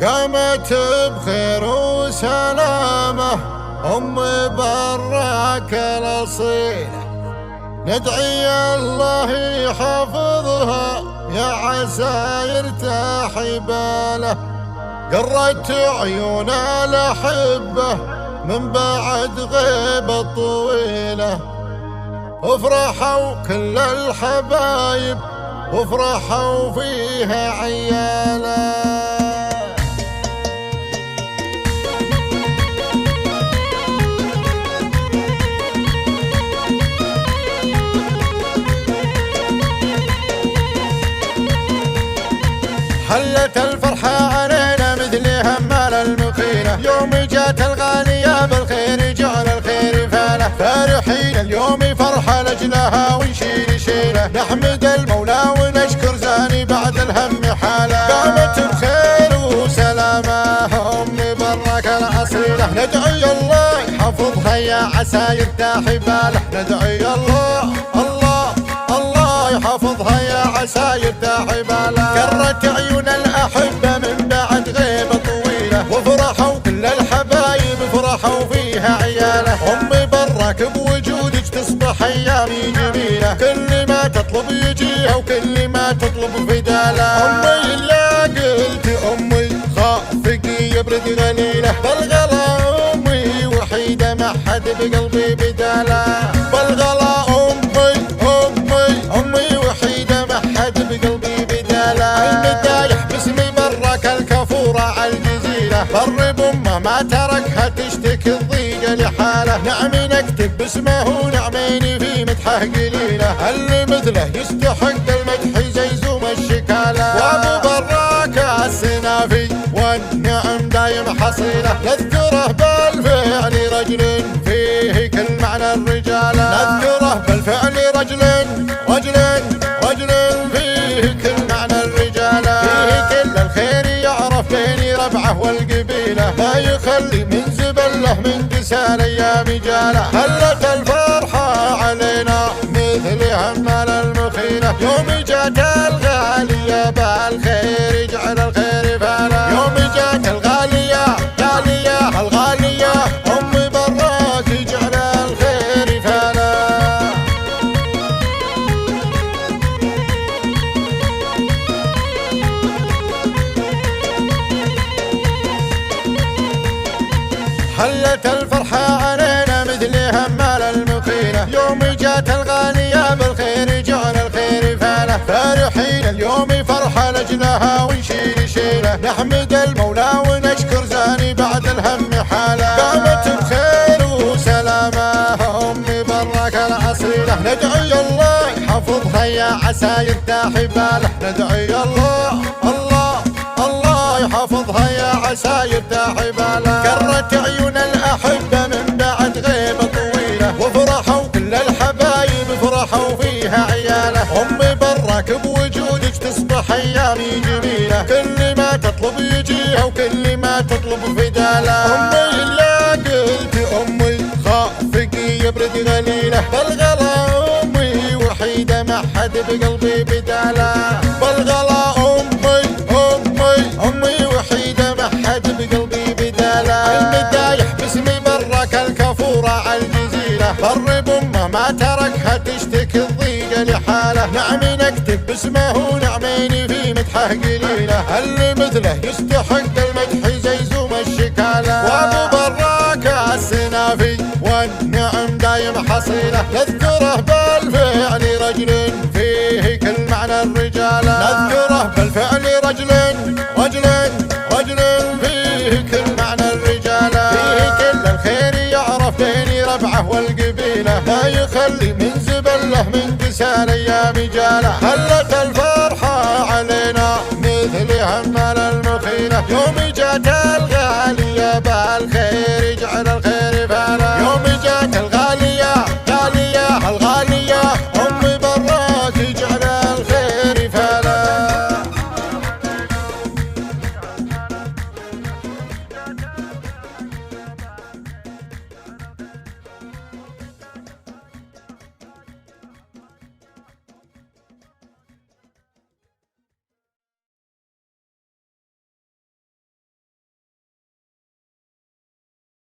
قامت بخير وسلامة أم براك الأصيلة، ندعي الله يحفظها يا عسى يرتاح باله. قرت عيون الأحبة من بعد غيبة طويلة، افرحوا كل الحبايب وافرحوا فيها عياله. حلت الفرحة علينا مثل همال المخيلة، يوم جات الغالية بالخير جعل الخير فاله. فرحين اليوم فرحة لجلها ونشيل شيله، نحمد المولى ونشكر زاني بعد الهم حاله. قامت بخير وسلامة أم براك الأصيلة، ندعي الله يحفظها يا عسى يرتاح باله. ندعي الله يحفظها يا عسى يرتاح باله. قرت عيون الأحبة من بعد غيبة طويلة، وفرحوا كل الحبايب فرحوا فيها عياله. أمي براك بوجودك تصبح أيامي جميلة، كل ما تطلب يجيها وكل ما تطلب فداله. أمي لا قلت أمي خافقي يبرد غليله، بالغلا أمي وحيدة ما حد بقلبي بداله. بالغلا أمي وحيدة ما حد بقلبي بداله. المدايح باسمي براك الكفورة عالجزيرة، بر بأمه ما تركها تشتكي الضيقة لحاله. نعمي نكتب باسمه ونعمين في مدحه قليلة، اللي مثله يستحق المدح زيزوم الشكالة. وابو براك السنافي والنعم دايم حصيلة، نذكره بالفعل رجل فيه كل معنى الرجالة. نذكره بالفعل رجل فيه كل معنى الرجالة، فيه كل الخير يعرف بين ربعه والقبيلة، ما يخلي من زبله من قسال ايام جاله. هلت الفرحة علينا مثل همال المخيلة، يوم جات الغالية بالخير جعل الخير فاله. يوم جات الغالية أم براك جعل الخير فاله. حلت الفرحة علينا مثل همال المخيلة، يوم جات الغالية بالخير جعل الخير فاله. فرحين اليوم فرحة لجلها ونشيل شيله، نحمد المولى ونشكر زاني بعد الهم حاله. قامت بخير وسلامة أم براك الأصيلة، ندعي الله يحفظها يا عسى يرتاح باله. ندعي الله يحفظها يا عسى يرتاح باله. قرت عيون الأحبة من بعد غيبة طويلة، وفرحوا كل الحبايب فرحوا فيها عياله. أمي براك بوجودك تصبح أيامي جميلة، كل ما تطلب يجيها وكل ما تطلب فداله. أمي لا قلت أمي خافقي يبرد غليله، بالغلا أمي وحيدة ما حد بقلبي بداله. بالغلا أمي وحيدة ما حد بقلبي بداله. المدايح باسمي براك الكفورة عالجزيرة، بر بأمه ما تركها تشتكي الضيقة لحاله. نعمي نكتب باسمه ونعمين في مدحه قليلة، اللي مثله يستحق المدح زيزوم الشكالة. وابو براك السنافي والنعم دايم حصيلة، نذكره بالفعل رجل فيه كل معنى الرجالة. نذكره بالفعل رجل فيه كل معنى الرجالة، فيه كل الخير يعرف بين ربعه والقبيلة، ما يخلي من زبله من قسال ايام جاله. هلت الفرحة علينا مثل همال المخيلة، يوم جات الغالية بالخير جعل الخير فاله. يوم جات الغالية